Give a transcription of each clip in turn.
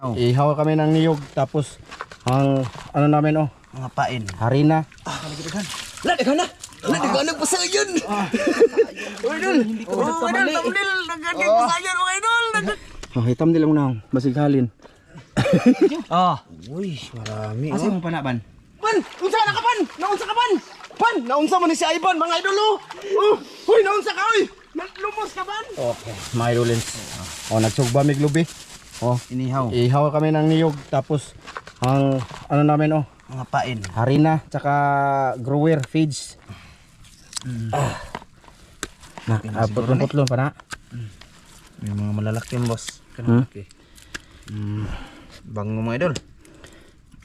Oh. Ihaw kami ng niyog tapos ang ano namin Mga pain. harina. Ladagan na! Ladagan na pasayon! Idol! Idol! Thumbnail! Nagagay pasayon mga idol! Oh, hitam nila mo na basig halin. Uy, marami Asa mo panaban? Pan! Unsa na ka pan? Naunsa ka pan? Pan! Naunsa mo ni si Ivan mga idol Uy! Naunsa ka uy! Lumos ka pan? Okay, mga idolins. Oh, nagsugba mig lubi. Oh, Inihaw. ihaw kami ng niyog tapos ang ano namin Mga pain. harina tsaka grower feeds. Putlon pa na. May mga malalaki yung boss. Okay. Bango mga idol.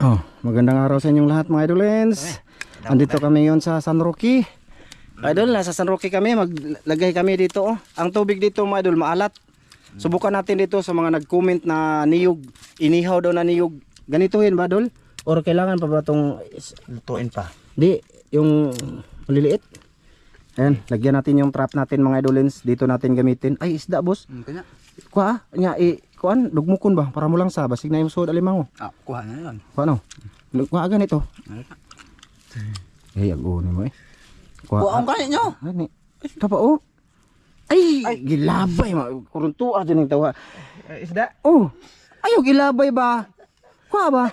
Oh, magandang araw sa inyong lahat mga idolins. Andito kami yon sa San Roque. Idol, nasa San Roque kami, maglagay kami dito. Ang tubig dito mga idol, maalat. Subukan natin dito sa mga nag-comment na niyog, inihaw daw na niyog. Ganituhin ba, idol? Or kailangan pa ba itong... Lutuin pa. Di, yung maliliit. Ayan, lagyan natin yung trap natin mga idolins. Dito natin gamitin. Ay, isda boss. Kanya. Kuha, kuhaan, lugmukon ba? Para mo lang sa, basig na yung suod alimango. Kuha na yun. Kuha no? Kuha ganito. Ay, agunin mo eh. Kuha ang kanya nyo. Ani. Tapa oh. Ay, gilabay ma. Kuruntua din ang tawa. Isda. Oh. Ayo gilabay ba? Kuha ba?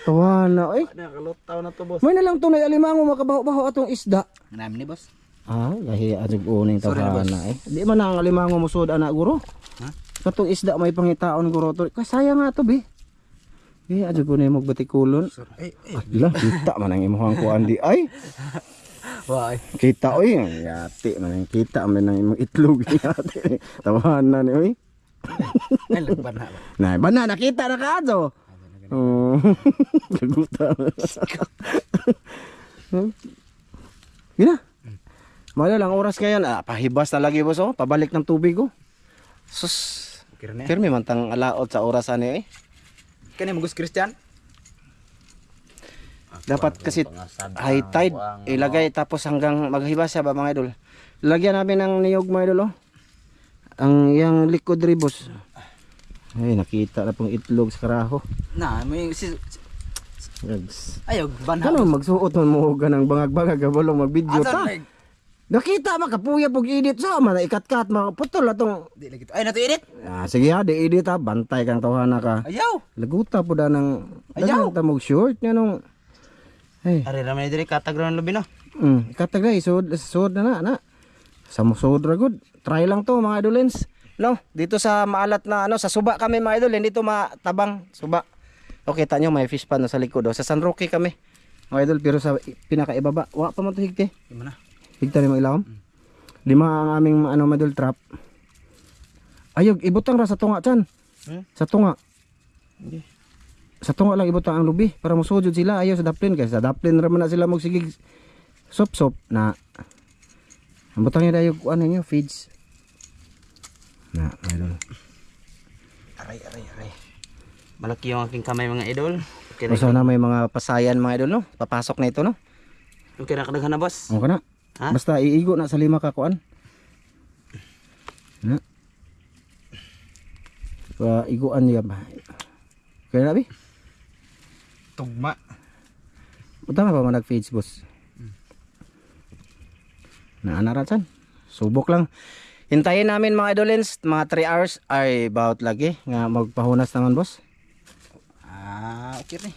Tawa na eh. Nakalutaw na to boss. May na lang tunay alimango makabaho-baho atong isda. Namin ni boss. Ah, gahi adug uning Sorry na, tawa boss. na eh. Di man ang alimango musud ana guro. Ha? Katong isda may pangitaon guro to. Kasaya nga to bi. Eh adug uning mo batikulon. Ay. Ala, kita man ang imuhang kuan di ay. Why? Kita oy, yati man kita man ang imong itlog yati. Tawanan ni oy. Ay, lagban na ba? Nay, bana nakita na kaadto. Oh. Laguta. Gina. Mala lang oras kaya na pahibas na lagi boss oh, pabalik ng tubig oh. Sus. Kirne. Kirmi man tang alaot sa oras ani eh. Kani mo Gus Christian? Dapat kasi high tide ilagay tapos hanggang maghibas siya ba mga idol. Lagyan namin ng niyog mga idol oh. Ang yang liquid ribos. Ay nakita na pong itlog sa karaho. Na, may si Yags. ayaw banha. Ano magsuot man mo ganang bangag-bangag gabalong mag-video ta. Asa Nakita makapuya pug edit sa man ikat-kat putol atong. di lagi to. Ay, nato edit. Ah, sige ha, di edit ha, bantay kang tawhana ka. Ayaw. Laguta po da ng Ayaw. tamog short nga nung. Ay. Ari ra man diri katagron lubi no. Katagay sud na. Sa musod ra gud. Try lang to mga idolens. No, dito sa maalat na ano, sa suba kami mga idol, hindi to matabang suba. Okay, kita nyo may fish pan na sa likod oh. Sa San Roque kami. Mga idol, pero sa pinakaibaba, wa pa man to higte. Di man na. Higta ni ilawom. 5 ang aming ano mga idol trap. Ayog ibutang ra sa tunga chan. Sa tunga. Sa tunga lang ibutang ang lubi para musujud sila ayo sa daplin guys. Sa daplin ra man na sila magsigig sop na. Ang butang niya ayog ano niyo feeds. Na, idol. Aray. Malaki yung aking kamay mga idol. Okay O sana may mga pasayan mga idol no. Papasok na ito no. Okay na kadaghan na boss. O kana. Ha? Basta iigo na sa 5 ka kuan. Na. Iguan niya ba? Kaya na bi? Tugma. Utang na ba man nag-feeds boss? Naanarasan. Subok lang. Hintayin namin mga idolens, mga 3 hours ay about lagi nga magpahunas naman boss. Okay ni.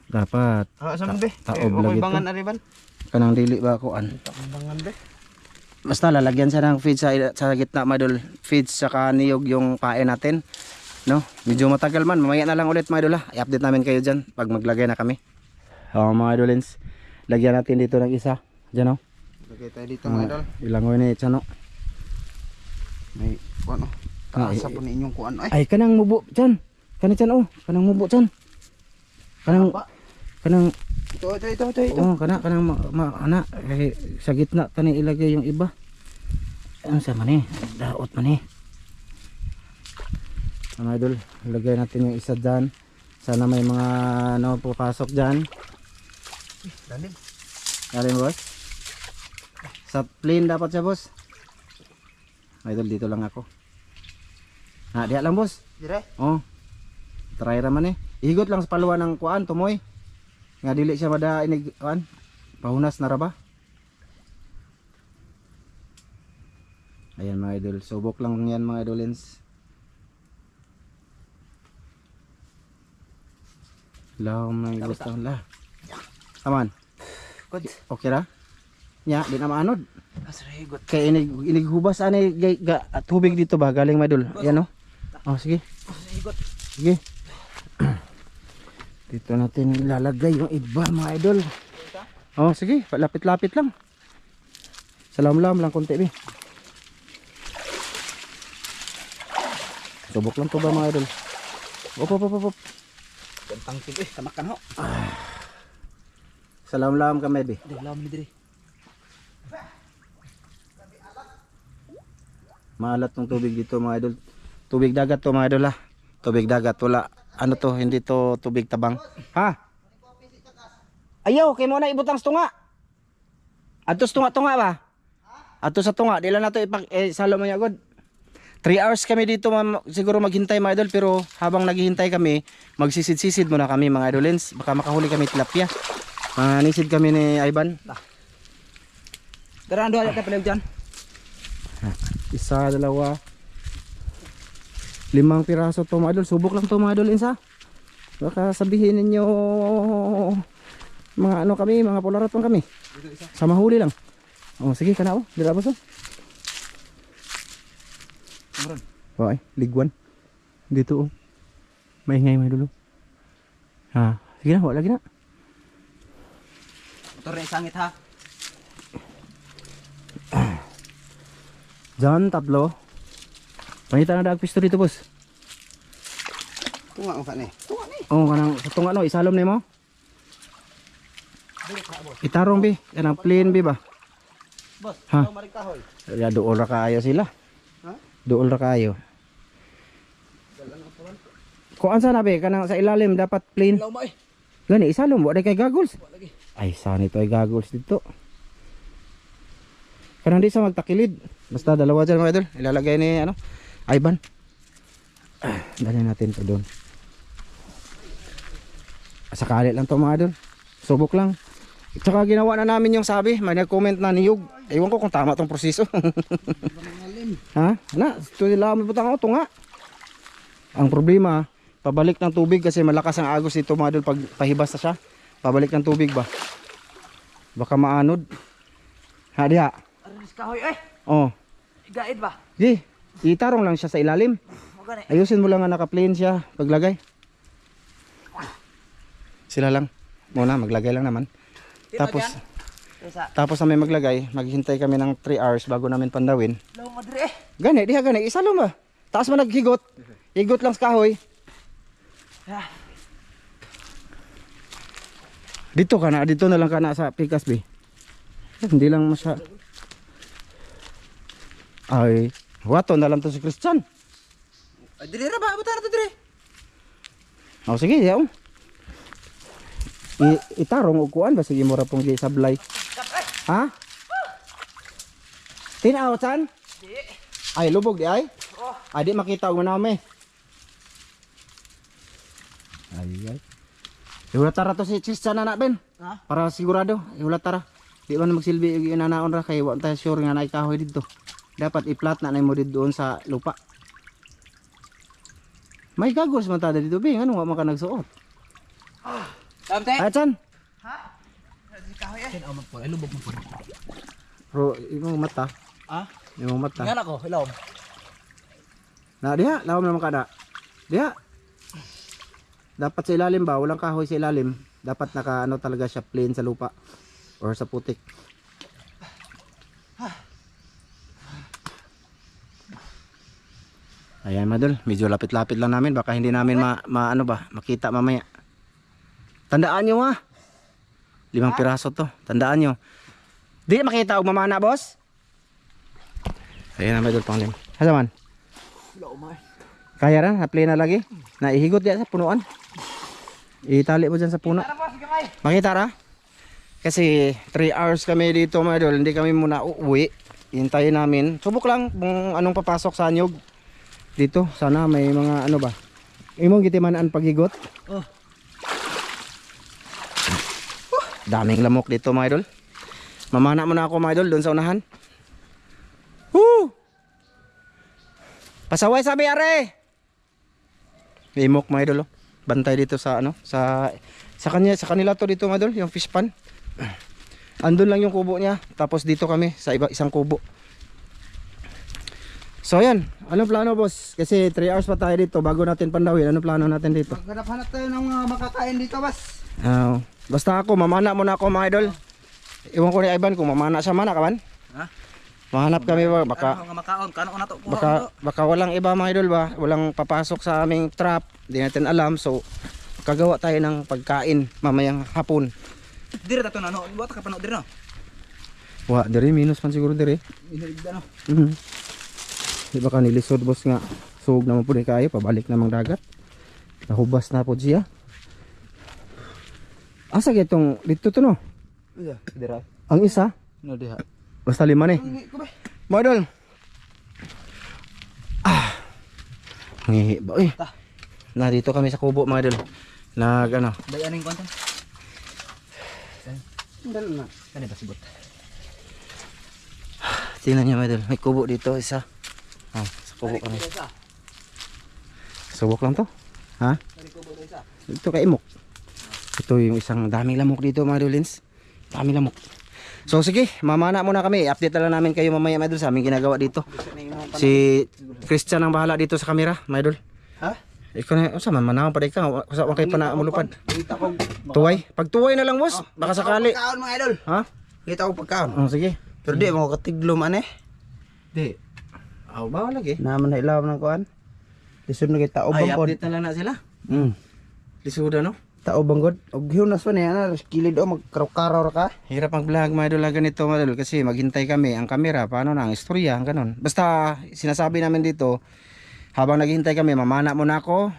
Dapat Asa man be? taob lagi bangan to. ari ban? Kanang dili ba kuan. Bangan be. Basta lalagyan siya ng feeds sa gitna mga idol. Feeds saka niyog yung pain natin. No? Medyo matagal man. Mamaya na lang ulit mga idol ha. I-update namin kayo dyan pag maglagay na kami. Mga idolens. Lagyan natin dito ng isa. Diyan o. Lagay tayo dito mga idol. Ilangoy na ito no. May kuan oh. Kaasa po ni inyong kuan ay. Ay kanang mubo dyan. Kanang oh. Kanang mubo dyan. Kanang Ito. oh, kanang ana kay sa gitna tani ilagay yung iba. Ano sa man daot man Mga idol, ilagay natin yung isa dyan. Sana may mga ano pupasok dyan. Dalim. Dalim boss. Sa plain dapat siya boss. Mga idol, dito lang ako. Diha lang boss. Dire. Oh. Try raman eh. Ihigot lang sa paluan ng kuan tumoy. Nga dili siya mada inig kuan. Pahunas na ra ba? Ayan mga idol, subok lang yan mga idolins. Law may gustong la. Aman. Good. Okay ra? Nya, di na maanod. Asrigot. Kay inighubas ani tubig dito ba galing mga idol. Yan oh. Oh sige. Asrigot. Sige. Dito natin ilalagay yung iba mga idol. Oh sige, lapit-lapit lang. Salam-lam lang konti bi. Subok lang to ba mga idol? Op. Gantang tip tamakan ho. Salam-lam kami bi. Dalam ni dire. Maalat ng tubig dito mga idol. Tubig dagat to mga idol ha. Tubig dagat wala. Ano to, hindi to tubig tabang. Ha? Ayaw, kay mo na ibutang sa tunga. Ato sa tunga ba? Ato sa tunga, di lang nato salo man agad. 3 hours kami dito siguro maghintay mga idol, pero habang naghihintay kami, magsisid-sisid muna kami mga idolins. Baka makahuli kami tilapia. Manisid kami ni Ivan. Daraan do aja ka palag diyan. Isa, dalawa, 5 piraso to mga idol. Subok lang to mga idol insa. Baka sabihin ninyo mga ano kami, mga pularatong kami. Sa mahuli lang. Oh, sige kana oh. Dira ba so? Meron. Okay, ligwan. Dito oh. Maingay mga idol. Ha, sige na, wala lagi na. Motor na sangit ha. Diyan, tatlo. Pangita na daag pisto dito, boss. Tunga ang ni. Tunga ni. Oh, kanang sa tunga no, isalom nimo. Itarong bi, yan ang plain bi ba? Boss, Ha? ano maring kahoy? Ya dool ra kaayo sila. Ha? Dool ra kaayo. Kuan sa nabi kanang sa ilalim dapat plain. Law mo eh. Gani isalom wa kay goggles. Wala lagi. Ay sani to ay goggles dito. Kanang di sa magtakilid. Basta dalawa dyan mga idol. Ilalagay ni ano, Ivan. Dali natin to doon. Sakali lang to mga idol. Subok lang. Tsaka ginawa na namin yung sabi. May nag-comment na niyog. Ewan ko kung tama tong proseso. Ha? Na, ito nila may butang ako nga. Ang problema, pabalik ng tubig kasi malakas ang agos dito mga idol pag pahibas na siya. Pabalik ng tubig ba? Baka maanod. Ha diha. Aris kahoy eh. Oh. Igaid ba? Di, itarong lang siya sa ilalim. Mo gani. Ayusin mo lang nga naka-plain siya paglagay. Sila lang. Muna maglagay lang naman. Tapos Isa. tapos na may maglagay, maghintay kami ng 3 hours bago namin pandawin. Law mo dire eh. Gani, diha gani, isa lang ba? Taas mo naghigot. Higot lang sa kahoy. Ah. Dito ka na, dito na lang ka na sa pikas bi. Hindi lang masya. Ay, wato na lang to si Christian. Ay dire ra ba butar to dire. O sige, yaw. Itarong og kuan ba sige mo ra pong gi sablay. Ha? Tinaw san? Di. Ay lubog di ay. Oh. Ay di makita og manami. Ay. Iulat tara to si Christian na ben. Ha? Para sigurado, iulat tara. Di man magsilbi og inanaon ra kay wa ta sure nga naay kahoy didto. Dapat i-plat na mo dito doon sa lupa. May gagos man ta dito bi, ano wa man ka nagsuot. Tamte. Ay chan. Ha? Aris kahoy eh. Kinaw magpo. Ay lubog mo po. Bro, imong mata, Ha? imong mata. Yan ako, ilaw. Na diha, lawom naman kada. Diha. Dapat sa ilalim ba, walang kahoy sa ilalim. Dapat naka ano talaga siya plain sa lupa or sa putik. Ayan madol, medyo lapit-lapit lang namin, baka hindi namin ano ba, makita mamaya. Tandaan nyo ha. 5 piraso to, tandaan nyo. Di makita og mamana boss. Ayan na madol pang lim. Hasa man? Ilaw mo eh. Kaya ra, na-play na lagi. Naihigot diyan sa punuan. Itali mo dyan sa puno. Tara po, sige kay. Makita ra? Kasi 3 hours kami dito mga idol, hindi kami muna uuwi. Hintayin namin. Subok lang kung anong papasok sa anyog. Dito, sana may mga ano ba, Imong gitimanaan pagigot. Oh. Daming lamok dito mga idol. Mamana mo na ako mga idol doon sa unahan. Woo! Pasaway sabi are. Imok mga idol oh. Bantay dito sa ano, sa kanila to dito mga idol, yung fish pan. Andun lang yung kubo niya, tapos dito kami sa isang kubo. So ayan, anong plano boss? Kasi 3 hours pa tayo dito bago natin pandawin. Anong plano natin dito? Maghanap-hanap tayo ng mga makakain dito, boss. Basta ako, mamana muna ako mga idol. Iwan ko ni Ivan kung mamana siya, mana ka man? Ha? Mahanap kami baka Ano nga makaon? Kano na to? baka walang iba mga idol ba? Walang papasok sa aming trap. Di natin alam. So kagawa tayo ng pagkain mamayang hapon. Dire ta to na no. Buat ka pano dire no. Wa, diri minus man siguro diri. Inigda no. Di ba ka nilisod boss nga. Sug naman po ni kayo, pabalik namang dagat. Nahubas na po siya. Asa gitong dito to no? Iya, dire. Ang isa, No diha. basta 5 ni. Mga idol. Ngihi ba? Uy. Narito kami sa kubo mga idol. Nag ano. Dayaning konten. Dalo na. Kani ba sibot? Tingnan niyo mga idol. May kubo dito isa. Sa kubo kami. Subok lang to. Ha? Ito kay Imok. Ito yung isang daming lamok dito mga idolins. Daming lamok. So sige, mamana muna kami. I-update na lang namin kayo mamaya mga idol sa aming ginagawa dito. Si Christian ang bahala dito sa camera mga idol. Ha? Ikaw na, usa man manawang pa ka. Usa man kay pana mulupad. Tuway. Pag tuway na lang boss, baka sakali. Pagkaon mga idol. Ha? Kita ko pagkaon. Sige. Pero di mo katiglom ane. Di. Aw ba lagi? Naman na ilaw ng kuan. Lisod na kita Ay, ubang pod. update na lang na sila. Mm. Lisuda no? Tao banggod. Og hiunas pa niya na kilid o magkaraw-karaw ra ka. Hirap ang vlog mga idol ganito mga idol kasi maghintay kami ang kamera, paano na ang istorya, ganun. Basta sinasabi namin dito, habang naghihintay kami, mamana muna ako,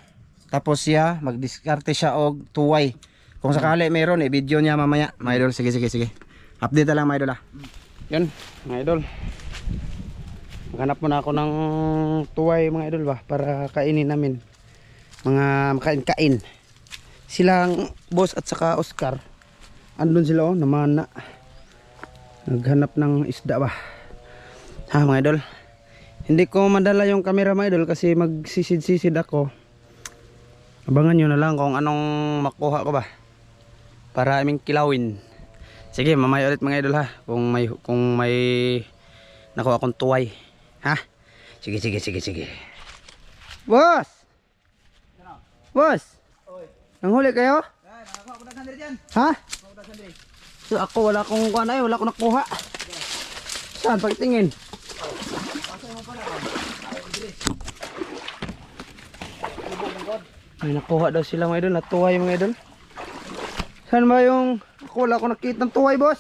tapos siya, magdiskarte siya og tuway. Kung sakali meron, i-video niya mamaya. Mga idol, sige. Update na lang mga idol Yun, mga idol. Maghanap muna ako ng tuway mga idol ba, para kainin namin. Mga makain-kain. Silang boss at saka Oscar andun sila naman na naghanap ng isda ba ha mga idol. Hindi ko madala yung camera mga idol kasi magsisid-sisid ako. Abangan nyo na lang kung anong makuha ko ba para aming kilawin. Sige mamaya ulit mga idol ha kung may nakuha akong tuway ha. Sige boss nanghuli kayo? Ha? So ako wala akong kuha wala akong nakuha. Saan pagtingin? May nakuha daw sila mga idol, natuway mga idol. Saan ba yung ako wala akong nakita ng tuway boss?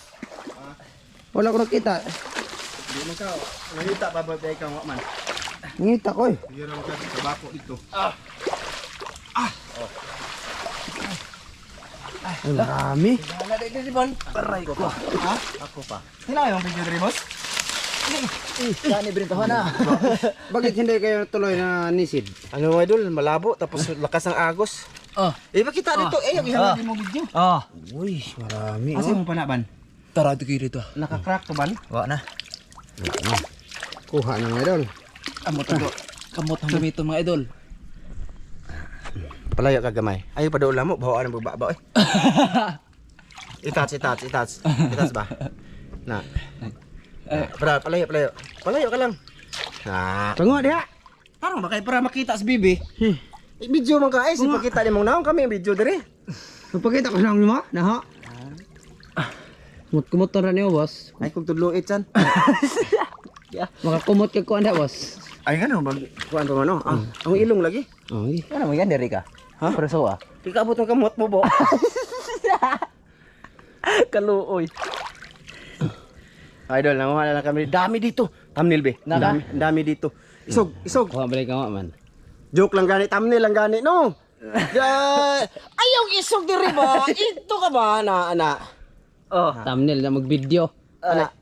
Wala akong nakita. Di man ka nangita pa ba kay ka man. Ngita ko eh. Sige ra ka sa bako dito. Ay, marami. Wala dito si Bon. Aray ko. Ha? Ako pa. Sino yung video diri boss? Kani brintahan na. Bakit hindi kayo tuloy na nisid? Ano mga idol, malabo tapos lakas ng agos. Pakita dito yung ihalagin mo video. Uy, marami. Asa mo panaban? Tara dito dito. Naka-crack to ban? Wa na. Kuha na mga idol. Kamot ang gamito mga idol. Palayo ka gamay. Ayaw pa doon mo, bawaan ang baba eh. Itats ba? Na. Para palayo. Palayo ka lang. Tungo diha. Parang ba kay para makita sa bibi? Video man ka ay, sipakita ni mong naong kami ang video dire. Magpakita ko lang mo, na ha? Kumot-kumot na niyo, boss. Ay kung tudluit san. Makakumot ka ko anda, boss. Ay gano bag kuan pa man ang ilong lagi. Ay. Ano mo yan, diri ka? Ha? Preso ah. Ikaabot ng kamot mo bo. Kaluoy. Idol, nanguha na lang kami. Dami dito. Thumbnail be. Dami dito. Isog. Kuha balik ka man. Joke lang gani, thumbnail lang gani. No. Ayaw isog diri ba? Ito ka ba ana? Thumbnail na mag-video. Ana.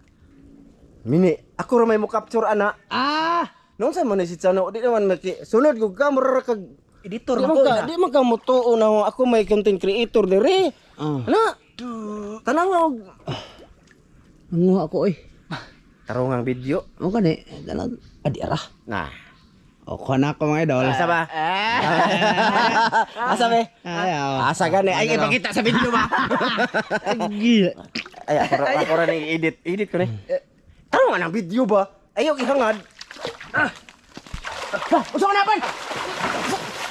Mini, ako ra may mo capture ana. Ah! Nung sa man si Chano, di naman sunod ko ka mura kag editor Di man ka mutuo na ako may content creator dire. Ana? Tanaw og Ano ako tarungang video. O gani, dalag adi ara. Nah. O kana ko mga idol. Asa ba? Asa be? Asa gani? Ay ipakita sa video ba? Ay ako ra ni edit ko ni. Tarungan ang video ba? Ayaw ihangad. Usa ka napan!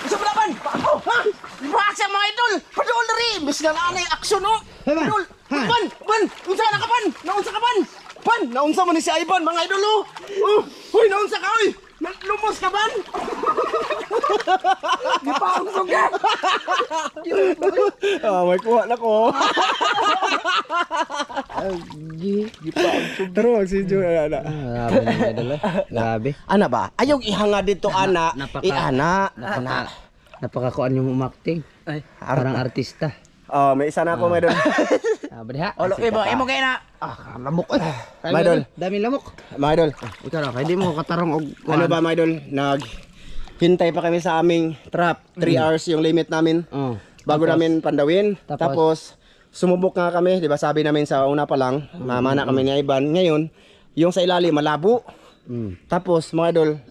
Usa ka napan! Oh, ha? Basa mga idol! Padol na rin! Bis nga na anay aksyon, no? Padol! Pan! Unsa na ka, Pan? Naunsa ka, Pan? Pan! Naunsa man ni si Ivan, mga idol, oh! Uy, naunsa ka, uy! Lumos ka, Pan? Gipaong sugat! May kuha na ko. Gipaong sugat. Pero si Jo, ana. Grabe mga idol Grabe. Ana ba? Ayaw ihanga dito, ana. Ana. Napakakuan yung umakting. Parang artista. Oh, may isa na ako, Maydol. Badiha. Imo kayo na. Lamok Maydol. Dami lamok. Maydol. Ikaw na, hindi mo katarong og Ano ba, Maydol? Hintay pa kami sa aming trap. 3 hours yung limit namin. Bago namin pandawin. Tapos, sumubok nga kami. Di ba sabi namin sa una pa lang, mamana kami ni Ivan. Ngayon, yung sa ilalim, malabo. Tapos, mga idol,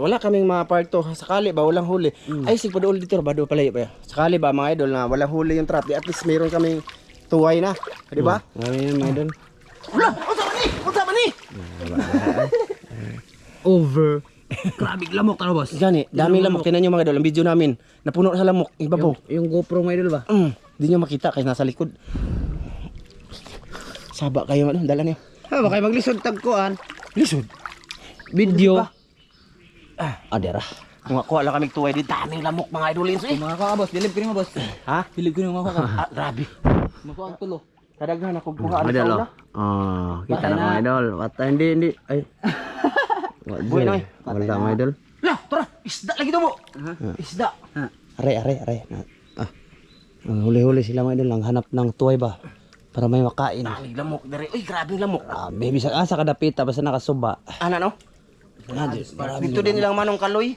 wala kaming mga parto. Sakali ba, walang huli. Ay, sigpadool dito, bado pala yun. Sakali ba, mga idol, na walang huli yung trap. Di at least mayroon kaming tuway na. Di ba? Ayun mga idol. Wala! Unsa man ni? Over. Grabe lamok talo boss. Gani, daming lamok. Tinan nyo mga idol, ang video namin. Napuno sa lamok. Ibabaw. Yung GoPro mga idol ba? Di nyo makita kasi nasa likod. Saba kayo, ano, dala niyo. Baka maglisod tagkuan. Lisod. Video. Adera. Kung ako, alam kaming tuway, di daming lamok mga idolins eh. Mga ka boss, bilib ko mo boss. Ha? Bilib ko mo ka. Grabe. Makuha ang tulo. Kadaghan ako buhaan sa Idol una. kita na mga idol. Wata hindi. Ay. Buhay na eh. Wala mga idol. Lah, tara, isda lagi daw mo. Isda. Are. Huli-huli sila mga idol lang hanap ng tuway ba para may makain. Daming lamok dari. Uy, grabing lamok. Baby sa kadapita basta nakasuba. Ano no? Dito din nilang manong kaloy.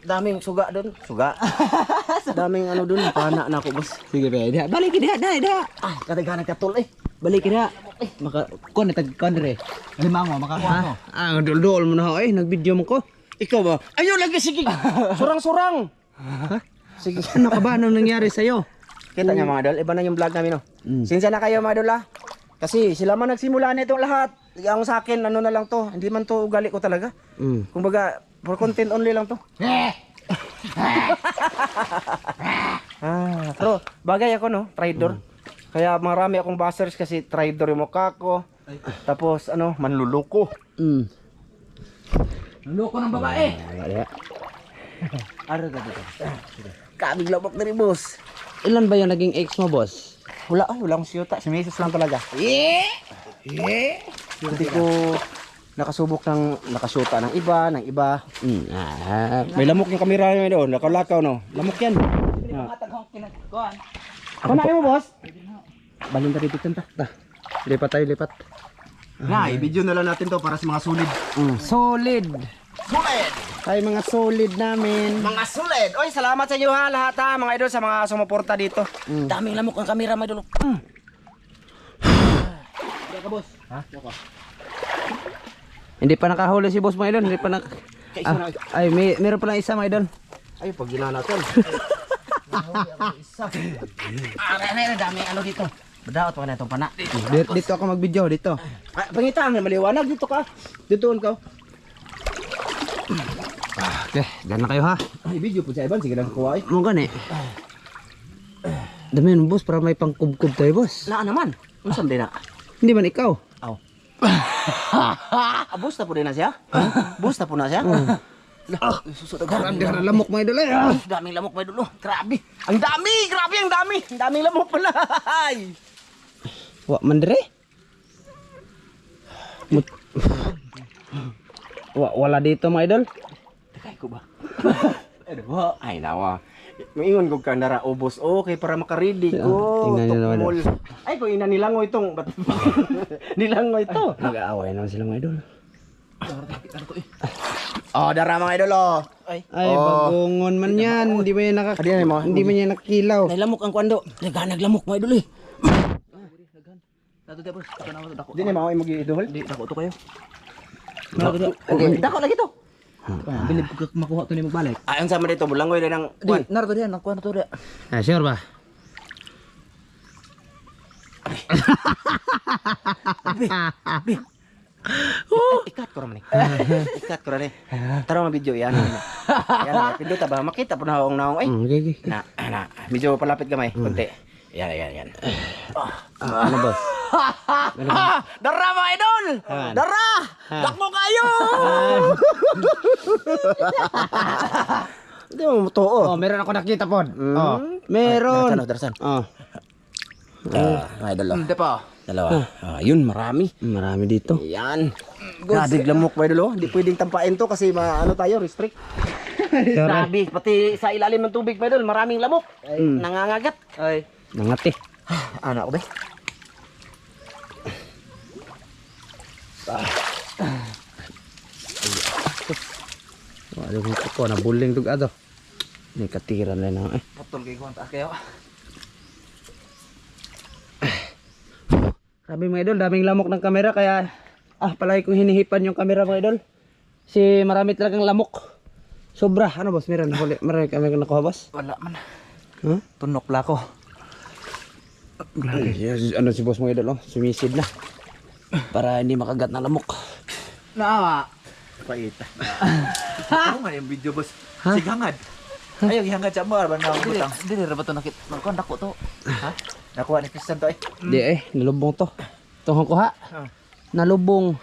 Daming suga doon. Suga. Daming ano doon. Pana na ako, boss. Sige ba, balik diha. Kadaghan katul eh. Balik diha. Maka kon tag kondre. Limango makakuha mo. Dol mo na nag-video mo ko. Ikaw ba? Ayaw lagi, sige. Surang-surang. Sige, ano ka ba anong nangyari sa iyo? Kita niyo mga idol, iba na yung vlog namin, no? Sinsya na kayo mga idol, ha? Kasi sila man nagsimula na itong lahat. Ang sa akin, ano na lang to. Hindi man to ugali ko talaga. Kumbaga, for content only lang to. Pero bagay ako, no? Trader. Kaya marami akong bashers kasi trader yung mukha ko. Tapos, ano, manluloko. Loko ng babae. Kaming labok na rin, boss. Ilan ba yung naging ex mo, boss? Wala akong siyota. Si Mrs. lang talaga. Hindi ko nakasubok ng nakasyota ng iba. May lamok yung kamera nyo doon. Nakalakaw, no? Lamok yan. Ako na mo, boss? Balin na rito ta. Lipat. I-video na lang natin to para sa mga solid. Solid. Ay, mga solid namin. Mga solid. Oy, salamat sa inyo ha, lahat ha, mga idol, sa mga sumuporta dito. Daming lamok ang kamera, mga idol. Diyan ka, boss. Ha? Hindi pa nakahuli si boss, mga idol. Hindi pa ay, meron pa lang isa, mga idol. Ay, pag ginana ko. Dami ano dito. Badaot pa na itong pana. Dito ako mag-video, dito. Pangitang, maliwanag dito ka. Ditoon ka. Okay, dyan na kayo ha. Ay, video po sa Ivan, sige lang kuha eh. Mo gani. Dami yun, boss, para may pangkubkub tayo, boss. Na naman. Unsam din na. Hindi man ikaw. Aw. Boost na po din na siya? Boost na po na siya? Susod ako. Grabe na lamok, mga idol. Daming lamok pa idol. Grabe. Ang dami, grabe ang dami. Ang daming lamok pala. Wa mandre. Wala dito, mga idol. Takay ko ba? Ay nawa. Maingon ko ka nara ubos. Okay para makaredy ko. Tingnan niyo naman. Ay ko ina nilangoy itong. Nilangoy ito. Nag-aaway naman sila, mga idol. Oh, dara mga idol oh. Ay, bagungon man yan. Hindi man yan hindi man yan nakilaw. Naglamok ang kwando. Naglamok mga idol eh. Di na mao imong giidol. Di dako to kayo. Dako lagi to. Bilib ko makuha to ni magbalik. Ayon sama dito bulangoy na nang di narto diyan ang kwento to. Ah, sure ba? Ikat ko raman. Ikat ko raman. Tara mga video yan. Yan pindot ba makita po na naong ay. Okay. Na, medyo palapit gamay konti. Yan. Ano boss? Dara mga idol! Dara! Dakmo kayo! Hindi mo totoo. Oh, meron ako nakita pod. Oh, meron. Darasan. Oh. Mga idol. Hindi pa. Dalawa. Yun, marami. Marami dito. Yan. Grabe lamok mga idol. Hindi pwedeng tampain to kasi ano tayo, restrict. Grabe, pati sa ilalim ng tubig mga idol, maraming lamok. Nangangagat. Ay. Nangati. Anak ko ba? Wala mo ko na buling tug ato. Ni katiran na na eh. Putol kay kuan ta kayo. Grabe mga idol, daming lamok ng kamera kaya palagi kong hinihipan yung kamera mga idol. Si marami talagang lamok. Sobra. Ano boss, meron marami kami nakuha boss? Wala man. Huh? Tunok la ko. Grabe. Ano si boss mga idol, oh? Sumisid na. Para hindi makagat ng lamok. Naawa. Paita. Ano nga yung video boss? Sighangad. Ayaw gihangad sa mo ba na butang. Dili ra ba to nakit. Nako dako to. Ha? Nakuha ni Christian to eh. Di nalubong to. Tuhong kuha. Nalubong.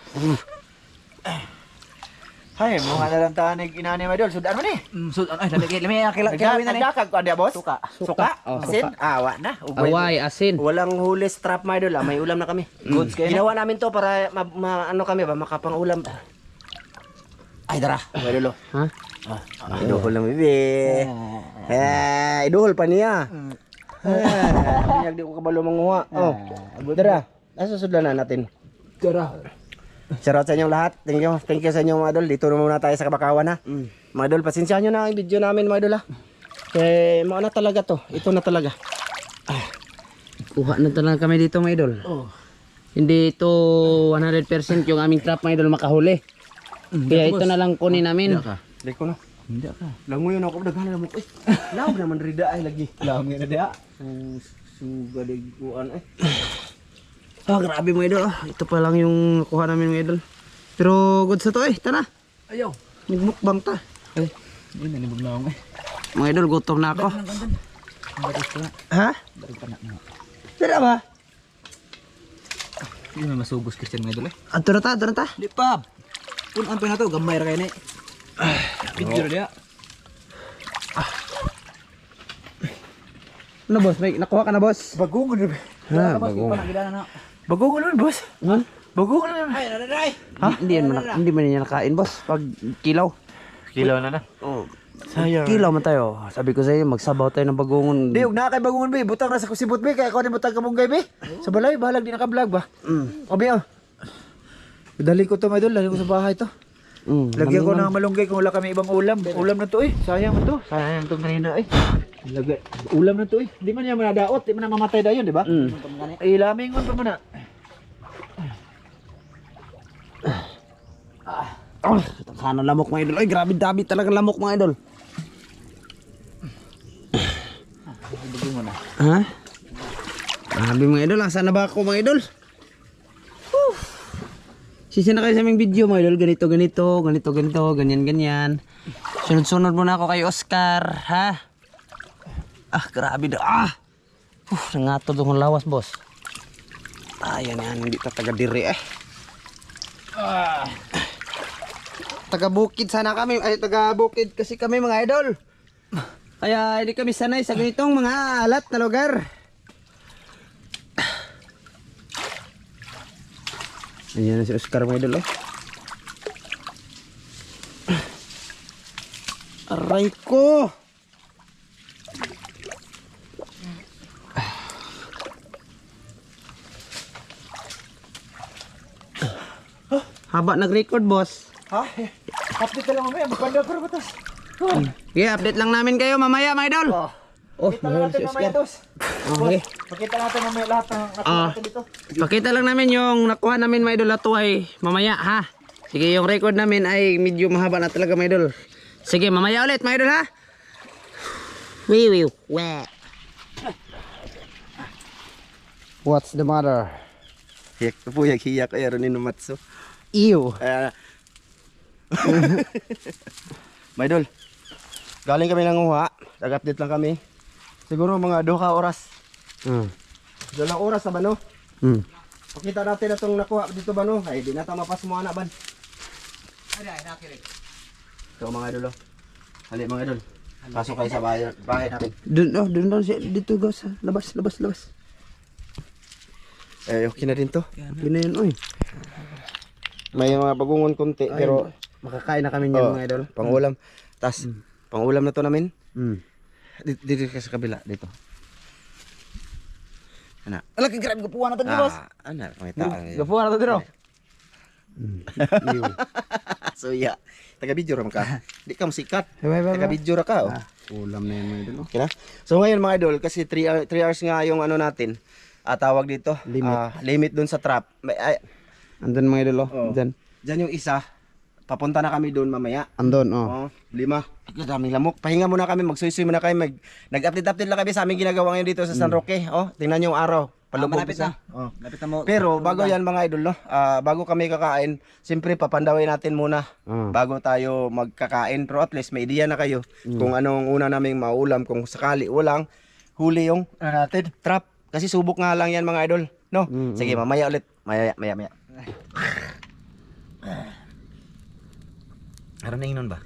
Hay, mo nga nalang tanig inani mo idol. Sudan mo ni. Sudan ay lami kilawin na ni. Nagdakag ko dia boss. Suka. Asin. Awa na. Away, asin. Walang huli strap mga idol. May ulam na kami. Goods kayo. Ginawa namin to para ano kami ba makapang-ulam. Ay dara. Mga idol. Ha? Iduhol lang bibi. Iduhol pa niya. Hindi ko kabalo manguha. Oh. Dara. Asa sudlan na natin. Dara. Shoutout sa inyong lahat. Thank you sa inyong mga idol. Dito na muna tayo sa Kabakawan ha. Mga idol, pasensya nyo na ang video namin mga idol ha. Kaya mauna talaga to. Ito na talaga. Kuha na talaga kami dito mga idol. Hindi ito 100% yung aming trap mga idol makahuli. Kaya ito na lang kunin namin. Dali ko na. Hindi ka. Langoy yun ako. Daghan na mo. Lawag naman rida ay lagi. Lawag nga na dia. Sugaliguan eh. Grabe mga idol. Ito pa lang yung nakuha namin mga idol. Pero good sa to eh. Tara. Ayaw. Nagmukbang ta. Hindi na nibog na ako eh. Mga idol, gutom na ako. Ha? Tara ba? Hindi na masugos Christian mga idol eh. Ato na ta. Di pa. Punan pa na to. Gamay ra kayo na eh. Video na dia. Ano boss? May nakuha ka na boss? Bagungon rin. Ha, bagong. Bagungon rin boss. Ha? Bagungon rin. Ay, nanay. Ha? Hindi man niya nakain boss. Pag kilaw. Kilaw na na. Oh. Sayang. Kilaw man tayo. Sabi ko sa iyo, magsabaw tayo ng bagungon. Di, huwag na kay bagungon be. Butang na sa kusibot be. Kaya ako ni butang kamunggay be. Sa balay, bahalag di naka-vlog ba? Obi oh. Dali ko to mga idol. Dali ko sa bahay to. Lagyan ko ng malunggay kung wala kami ibang ulam. Ulam na to eh. Sayang to. Sayang to kanina eh. Lagay. Ulam na to eh. Di man niya manadaot. Di man na mamatay dayon, di ba? Eh, lamingon pa man na. Sana lamok mga idol. Ay, grabe dami talaga lamok mga idol. Ha? Grabe mga idol. Saan na ba ako mga idol? Sisi na kayo sa aming video mga idol. Ganito, ganyan. Sunod-sunod muna ako kay Oscar. Ha? Grabe daw. Nangato doon lawas boss. Yan. Hindi taga diri eh. Taga bukid sana kami. Ay, taga bukid kasi kami mga idol. Kaya hindi kami sanay sa ganitong mga alat na lugar. Ayan na si Oscar mga idol. Aray ko. Haba nag-record, boss. Ha? Update na lang mamaya. Magpanda pero batas. Yeah, update lang namin kayo mamaya, mga idol. Oh, Pakita lang natin mamaya, Dos. Okay. Pakita natin mamaya lahat ng nakuha natin dito. Pakita lang namin yung nakuha namin, mga idol, ato ay mamaya, ha? Sige, yung record namin ay medyo mahaba na talaga, mga idol. Sige, mamaya ulit, mga idol, ha? Wiwiw. What's the matter? Hiyak po, hiyak ay aron ni Numatso. Ew. May idol, galing kami nanguha. Nag-update lang kami. Siguro mga 2 ka oras. 2 oras na ba no? Pakita natin na itong nakuha dito ba no? Ay, di na ito mapas mo anak ban. Ito mga idol. Hali mga idol. Pasok kayo sa bahay natin. Doon siya, dito, guys. Labas. Eh, okay na din to. Okay na yun, oy. May mga bagungon konti pero Makakain na kami niyan, mga idol. pangulam. Tas, pangulam na to namin. Dito ka sa kabila, dito. Anak. Alak, grabe gapuan natin, Dos. Anak, may taang. Gapuan na to, dito. So, yeah. Taga-video ra ka. Di ka musikat. Bye. Taga-video ra ka. Oh. Ulam na yun, mga idol. Okay na? So ngayon mga idol, kasi 3 hours nga yung ano natin, tawag dito, limit dun sa trap. Andun, mga idol, oh. Oh. Dyan. Diyan yung isa, papunta na kami dun mamaya. Andun, oh. 5. Daming lamok. Pahinga muna kami, magsuy-suy muna kami. Nag-update lang kami sa aming ginagawa ngayon dito sa San Roque. Oh, tingnan nyo yung araw. Palubog malapit isa. na. Lapit na mo. Pero bago yan mga idol, no? Bago kami kakain, siyempre papandawin natin muna bago tayo magkakain. Pero at least may idea na kayo kung anong una naming maulam. Kung sakali walang huli yung natin. trap. Kasi subok nga lang yan mga idol. No? Sige, mamaya ulit. Maya. Araning nun ba?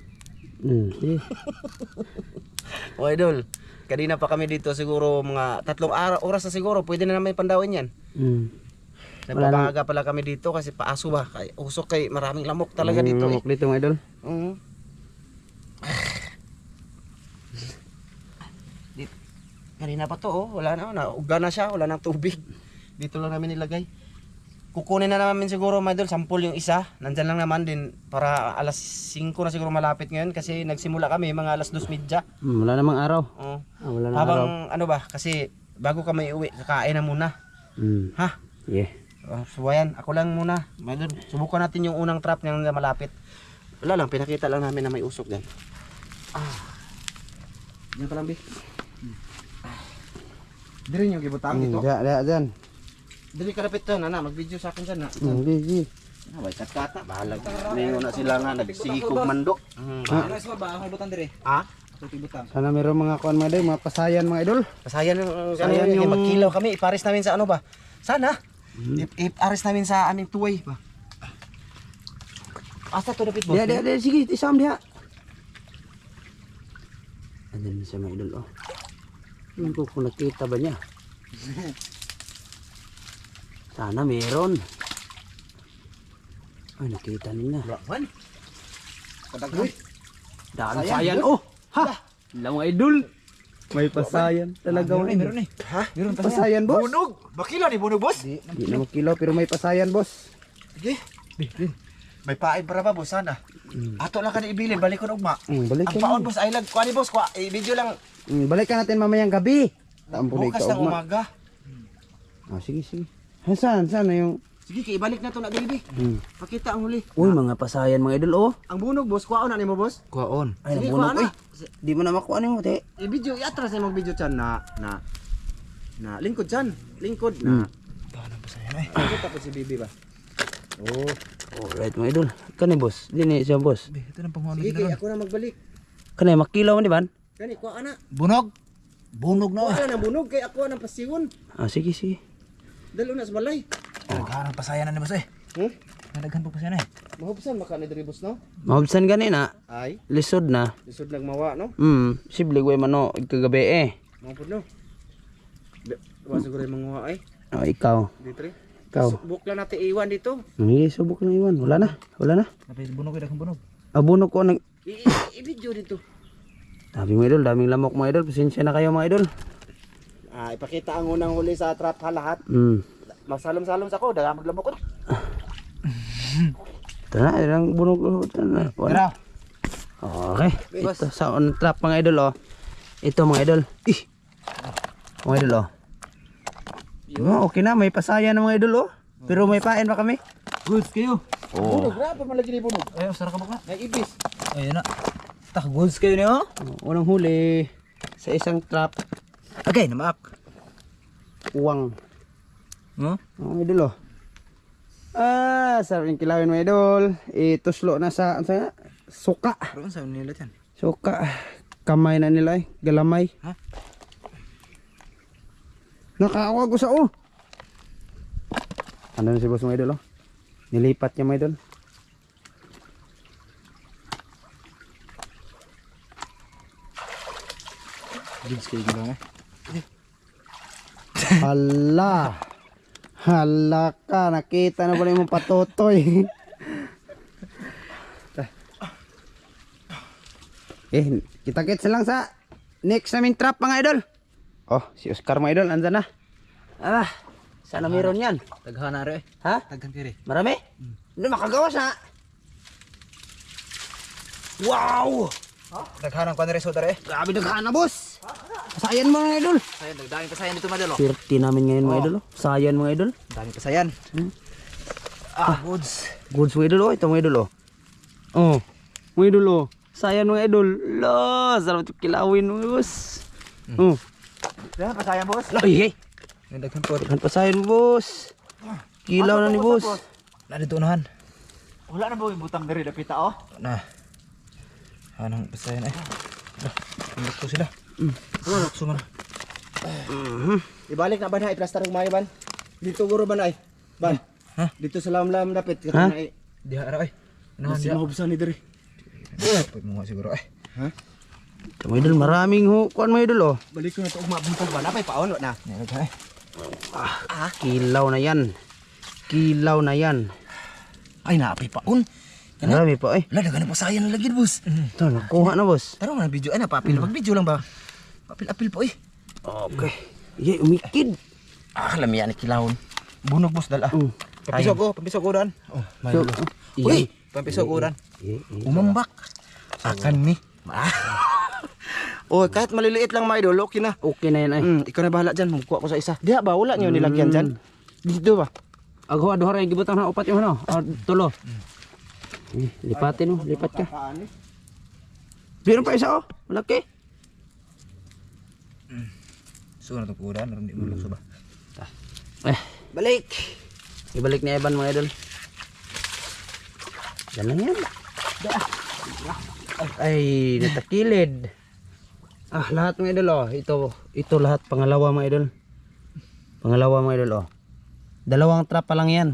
O idol, kanina pa kami dito siguro mga 3 oras na siguro. Pwede na namin pandawin yan. Nagpapaga pala kami dito kasi paaso ba? Usok kay maraming lamok talaga dito eh. Lamok dito, mga idol. Kanina pa to wala na, uga na siya, wala nang tubig. Dito lang namin nilagay. Kukunin na namin siguro mga idol, sampol yung isa. Nandyan lang naman din para alas 5 na siguro malapit ngayon kasi nagsimula kami mga alas 2:30. Wala namang araw. Wala namang araw. Habang ano ba, kasi bago kami uwi, kakain na muna. Ha? Yeah. So ayan, ako lang muna. Mga idol, subukan natin yung unang trap niyang malapit. Wala lang, pinakita lang namin na may usok din. Diyan pa lang, Bi. Di rin yung gibutang dito. Dyan. Dili ka rapit na, mag-video sa akin dyan na. Hindi. Way katkata, bahala. Ningo na sila nga, nagsigikog mandok. Ano sa ba? Ang butang dire. Ha? Butang. Sana meron mga kuan, mga idol, mga pasayan, mga idol. Pasayan Sayang yung yung- magkilaw kami, ipares namin sa ano ba? Sana. Ipares namin sa aming tuway ba? Asa to dapit boss? Sige, isam diha. Andun siya, mga idol, oh. Ano ko kung nakita ba niya? Sana meron. Ay, nakita niya. Man. Kadaghan. Daan sayan, oh! Ha! Lang mga idol. May pasayan talaga. Meron eh. Ha? Meron pa Pasayan, boss. Bunog. Bakila ni bunog, boss. Di na makilaw, pero may pasayan, boss. Sige. May pain para ba boss sana? Ato lang ka na ibilin, balik ko na ugma. Balik Ang paon boss, ay lag, kuha ni boss, i-video lang. Balikan natin mamayang gabi. Tampun Bukas ng umaga. Sige. Saan na yung... Sige, ibalik na to na baby. Pakita ang huli. Uy, mga pasayan, mga idol, oh. Ang bunog boss, kuha na nimo boss. Kuwaon. Ay, Sige, nabunog, kuha na. Di mo na makuha mo, te. I-video, i-atras na mag-video dyan na lingkod dyan. Lingkod na. Pakita pa si Bibi ba? Alright, mga idol. Kani, boss. Dini siya, boss. Ito nang pangulo. Sige, kaya ako na magbalik. Kani, makilaw man, di ba? Kani, kuha na. Bunog. Bunog na. Kuha na bunog, kaya ako na pasigon. Sige. Dalo na sa balay. Naghahanap pasayan na ni boss eh. Nadaghan pa pasayan eh. Mahubusan maka ni diri boss no? Mahabsan gani na. Ay, Lisod na. lisod nagmawa no? Siblig way mano, kagabi eh. Mapod no. Wa siguro yung mga ay. Oh, ikaw. Dito rin. Ikaw. Subok lang natin iwan dito. Sige, subok na iwan. Wala na. Napis bunog eh, daghang bunog. Abuno ko nag... I-video dito. Dami mga idol, daming lamok mga idol. Pasensya na kayo mga idol. Ipakita ang unang huli sa trap ha lahat. Magsalom-salom sa ko, daga maglamok ko. Ito na, ilang bunog. Ito na. Wala. Okay. Ito sa on trap mga idol oh. Ito mga idol. Mga idol oh. Okay na, may pasaya na mga idol oh. Pero may pain pa kami. Goods kayo. Oh. Bunog, rapa malagi ni bunog. Ayun, sarap ka ba? May ibis. Ayun na. Tak goods kayo niyo. Unang huli sa isang trap. Okay, namak. Uwang. No? Mga idol oh. Sarap yung kilawin mga idol. Ituslo na sa suka. Roon sa nila yan. Suka. Kamay na nila galamay. Ha? Nakakawag ko sa Ano na si boss mga idol oh. Nilipat niya mga idol. Goods kayo gila Hala. Hala ka. Nakita na pala yung patotoy. Kita-kits lang sa next namin trap mga idol. Oh, si Oscar mga idol. Andyan na. Sana meron yan. Taghana rin. Ha? Taghan kiri. Marami? Hindi makagawas na. Wow! Taghanang ko na rin soda rin. Grabe nagkana boss. Sayan mo mga idol. Sayan, nagdaming pasayan dito madalo. 30 namin ngayon mga idol. Sayan mga idol. Daming pasayan. Goods. Goods mga idol oh. Ito mga idol oh. Oh. Mga idol oh. Sayan mga idol. La, sarap ito kilawin mga boss. Oh. Yan, pasayan boss. Ay, hey. Nagdaghan po. Kan pasayan boss. Kilaw na ni boss. Nandito unahan. Wala na ba yung butang dari dapita oh? Na. Anong pasayan ay. Pindot ko sila. Suman. Ibalik na ba na i-plaster ng mga ban? Dito guro ba na Ban? Ha? Dito sa lam-lam dapit. Ha? Diha ara ay. Unahan diha. Mahubsan ni diri. Pwede mo nga siguro ay. Ito mga idol. Maraming kuan mga idol oh. Balik ko na ito buntag ba? Napay paon na. Nilagay ay. Kilaw na yan. Kilaw na yan. Ay naapay paon. Marami pa eh. Wala dagan na pasayan na lagi boss. Ito, nakuha na boss. Tara mo na video ay na papil. Mag-video lang ba? Papil-apil po eh. Okay. Yay, umikid. Lamiyan ni kilawon. Bunog boss dala. Pampiso ko dan. Oh, So, Uy, pampiso ko dan. Umambak. Akan ni. Oh, kahit maliliit lang mga idol, okay na. okay na yan ay. Ikaw na bahala dyan, magkuha ko sa isa. Diha ba, wala niyo nilagyan dyan? Dito ba? Agho duha ra gibutang na upat yung ano. Tulo. Lipatin mo, lipat ka. Meron pa isa oh. Malaki. So na to kudan, naron di mo luso ba. Balik. Ibalik ni Evan mga idol. Yan lang yan. Ay, natakilid. Lahat mga idol oh. Ito lahat pangalawa mga idol. Pangalawa mga idol oh. Dalawang trap pa lang yan.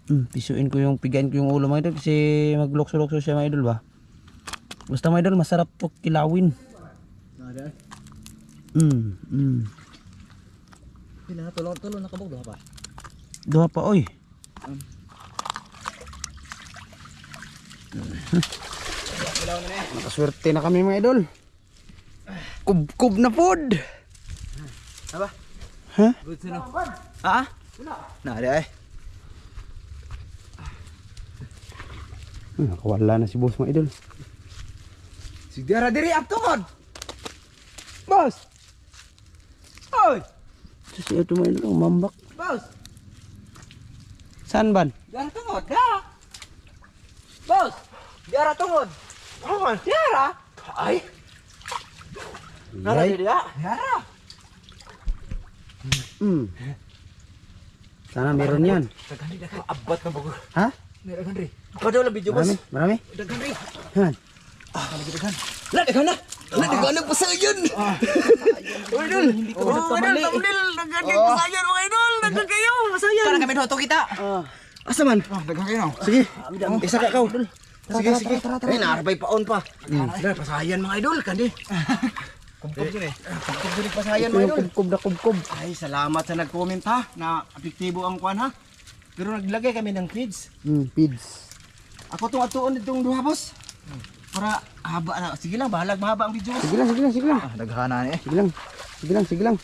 Pisuin ko pigain ko yung ulo mga idol kasi maglokso-lokso siya mga idol ba. Basta mga idol masarap to kilawin. Pila na tulong nakabog ba? Duha pa oy. Nakaswerte na kami mga idol. Kub na pod. Aba. Ha? Good sino? Na, ay. Nakawala na si boss mga idol. Sige ra diri up tungod. Boss. Oy, Kasi ito mga idol, mambak. boss. Saan ban? Diara tungod, da. Boss. Diara tungod. Oh, diara. Ay. Nara Ay. diri da. Diara. Sana meron yan. Daghan di abat na bago. Ha? Daghan diri. Kada lang video boss. Marami? Daghan diri. Han. Daghan. La daghan na. La daghan na pasayan. Uy dul. Hindi ko nagkamali. Daghan din pasayan mga idol. Daghan kayo, pasayan. Kana kami dito kita. Asa man? Daghan kayo. Sige. Isa ka kaw. Sige. Ay, naarabay paon pa. Daghan pasayan mga idol kandi. Kumpog din eh. Kumpog din pasayan Ito mga yung idol. kubkob na kubkob. Ay, salamat sa nag-comment ha, na epektibo ang kwan ha. Pero naglagay kami ng feeds. Pids. Ako tong atuon ditong duha boss. Para haba na. Sige lang, bahalag mahaba ang video boss. Sige lang. Daghana ni eh. Sige lang.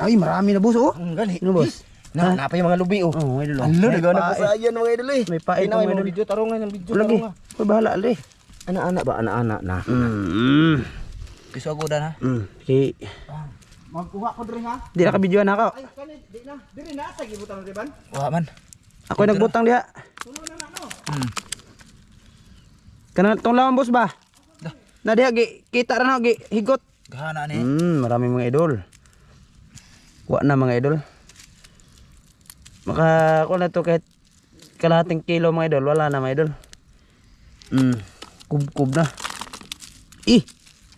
Ay, marami na boss oh. Ang gani. Ano boss? Napay mga lubi oh. Oh, mga idol. Oh. Alo, May nagawa na pae. pa sa ayan mga idol eh. May pae Ina, mga may idol. video tarungan ng video Lagi. tarungan. Koy bahala ali. Anak-anak ba? Anak-anak na. Piso ako na ha. Okay. Magkuha ko diri ha. Di na ka videoan ako. Ay, kanit di na. Diri na sa gibutang riban. Wa man. Ako nagbutang diha. Kana tong lawan boss ba? Na diha kita ra na higot. Gahana ni. Marami mga idol. Wa na mga idol. Maka ako na to kahit kalahating kilo mga idol, wala na mga idol. Kub na.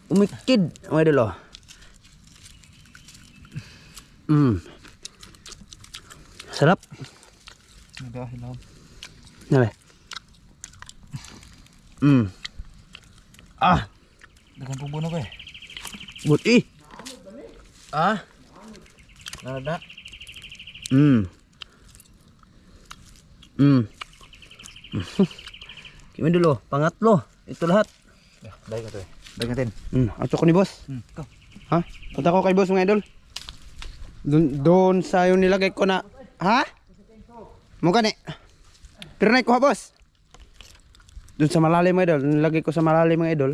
Umikid mga idol oh. Sarap. Nagahilaw. Nabe. Dagan pubuno ko eh. But Ah. Nada. Kaya dulu, pangatlo. Ito lahat. Dai ka to eh. Dagan tin. Ato ko ni boss. Go. Ha? Punta ko kay boss mga idol. Doon sa yung nilagay ko na. Ha? Mukha ni. Pero na ikuha boss. Doon sa malalim mga idol. Nilagay ko sa malalim mga idol.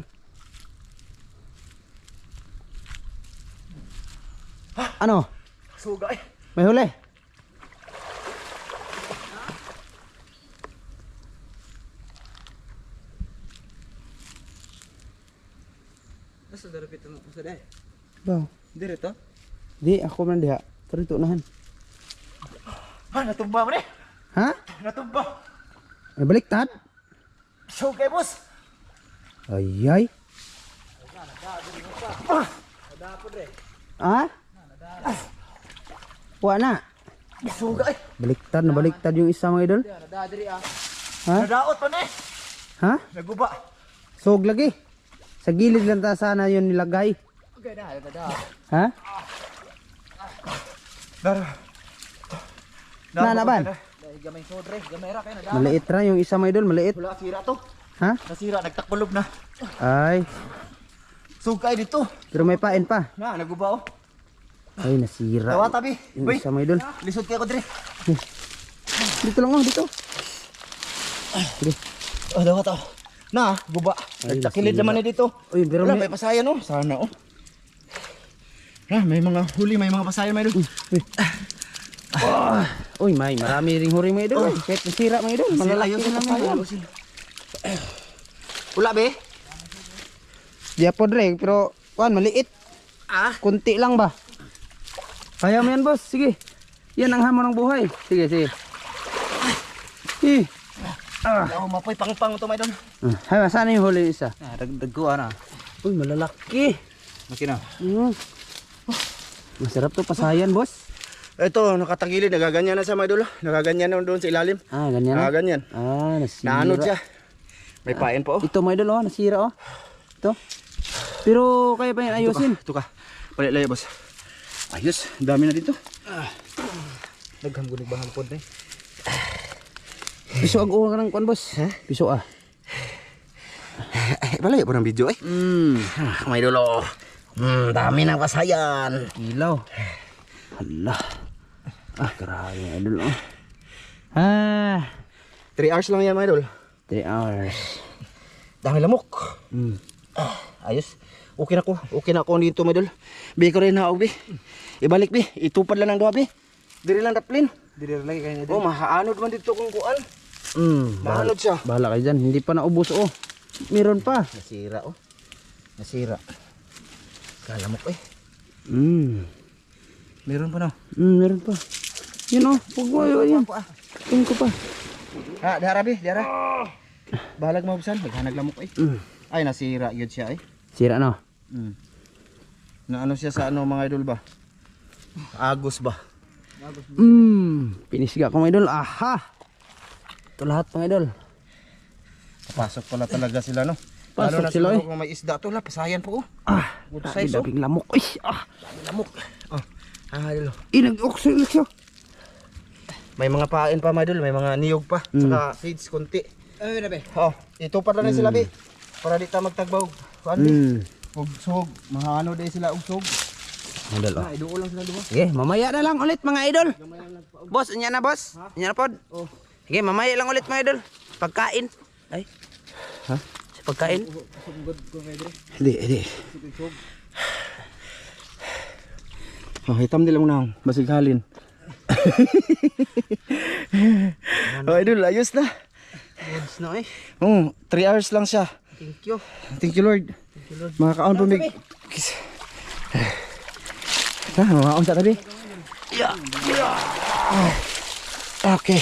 Ano? Sugay. May huli? Nasa darapit mo sa dai. Ba? Dire to. Di, ako man diha. Karito nahan. Ha, natumba mo ni. Ha? Natumba. May baliktad? Sugay boss. Ayay. Ah? Wa na. Sugay. Baliktad na baliktad yung isa mga idol. Nada diri ah. Ha? Nadaot pa ni. Ha? Naguba. Sog lagi. Sa gilid lang ta sana yun nilagay. Okay na, nada. Ha? Dar. Nanaban? Dai gamay sodre, gamay ra kay nada. Maliit ra yung isa mga idol, maliit. Wala sira to. Ha? Nasira, nagtakpalob na. Ay, Sugay dito. pero may pain pa. Na, naguba oh. Ay, nasira. Tawa tabi. Yung Boy, isa mga idol. lisod kay ko dire. Dito lang oh, dito. Sige. Oh, dawa to. Na, guba. Ay, Nagtakilid nasira. naman ni dito. Uy, pero Wala, may... may pasayan oh. Sana oh. Na, may mga huli, may mga pasayan may doon. Uy, may marami ring huri mga idol. Kahit nasira mga idol. Malalaki Ayusin lang namin. pasayan. Ayusin. Wala be? Di po dre, pero kuan maliit. Ah. Kunti lang ba? Kaya mo yan boss, sige. Yan ang hamon ng buhay. Sige, sige. Ako mapoy pang-pang to may doon. Hay, saan yung huli isa? Dagdag ko ana. Uy, malalaki. Makina. Masarap to pasayan boss. Ito, nakatagilid, nagaganyan na sa mga idol. Nagaganyan na doon sa ilalim. Ah, ganyan na. Nagaganyan. Ah, nasira. Naanod siya. May pain po. Ito mga idol, oh, nasira oh. Ito. Pero kaya pa yan ayusin. Ito ka. Palit boss. Ayos, dami na dito. Daghang gunig bahang pod ni. Piso ag uwa ka ng kuan boss. Piso ah. Balay po ng video eh. Mga idol oh. Dami ng pasayan. Ilaw. Hala. Ah, grabe mga idol oh. Ah, 3 hours lang yan mga idol. 3 hours. Dami lamok. Ayos. Okay na ko. Okay na ko dito mga idol. Bi ko rin haog bi. Ibalik bi. Itupad lang ng duha bi. Diri lang raplin. Diri lagi kay ni. Oh, mahaanod man dito kung kuan. Bahala, Maanod siya. bahala kayo dyan. Hindi pa naubos oh. Meron pa. Nasira oh. Nasira. Kalamok eh. Meron pa no. Meron pa. Yun oh. Huwag mo yun. Tingin ko pa. Ha, dihara bi, dihara. Balag mabusan, maghanag lamok eh. Ay nasira gyud siya eh. Sira no. Na ano siya sa ano mga idol ba? Agos ba? Pinisga ko mga idol. Aha. Ito lahat mga idol. Pasok pala talaga sila no. Pasok Lalo na sila, siguro kung may isda to la, pasayan po oh. Good Dami size oh. daming lamok. Ay, Lamok. Oh. idol. Inag-oxyl siya. May mga pain pa mga idol, may mga niyog pa, saka seeds konti. Ay na be. Oh, itupad lang sila bi. Para di ta magtagbaw. Kuan bi. Og sug, mahano day sila og sug. Idol, oh. Sige, mamaya na lang ulit mga idol. Boss, anya na boss? Anya na pod? Sige, mamaya lang ulit mga idol. Pagkain. Ay. Ha? Sa pagkain? Hindi. Oh, hitam din lang na. Basig halin. Oh, idol, ayos na. Boss na eh. 3 hours lang siya. Thank you. Thank you, Lord. Mga kaon po mig. Mga kaon sa tabi. Okay.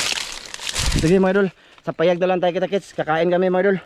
Sige mga idol. Sa payag na lang tayo kita kits. Kakain kami mga idol.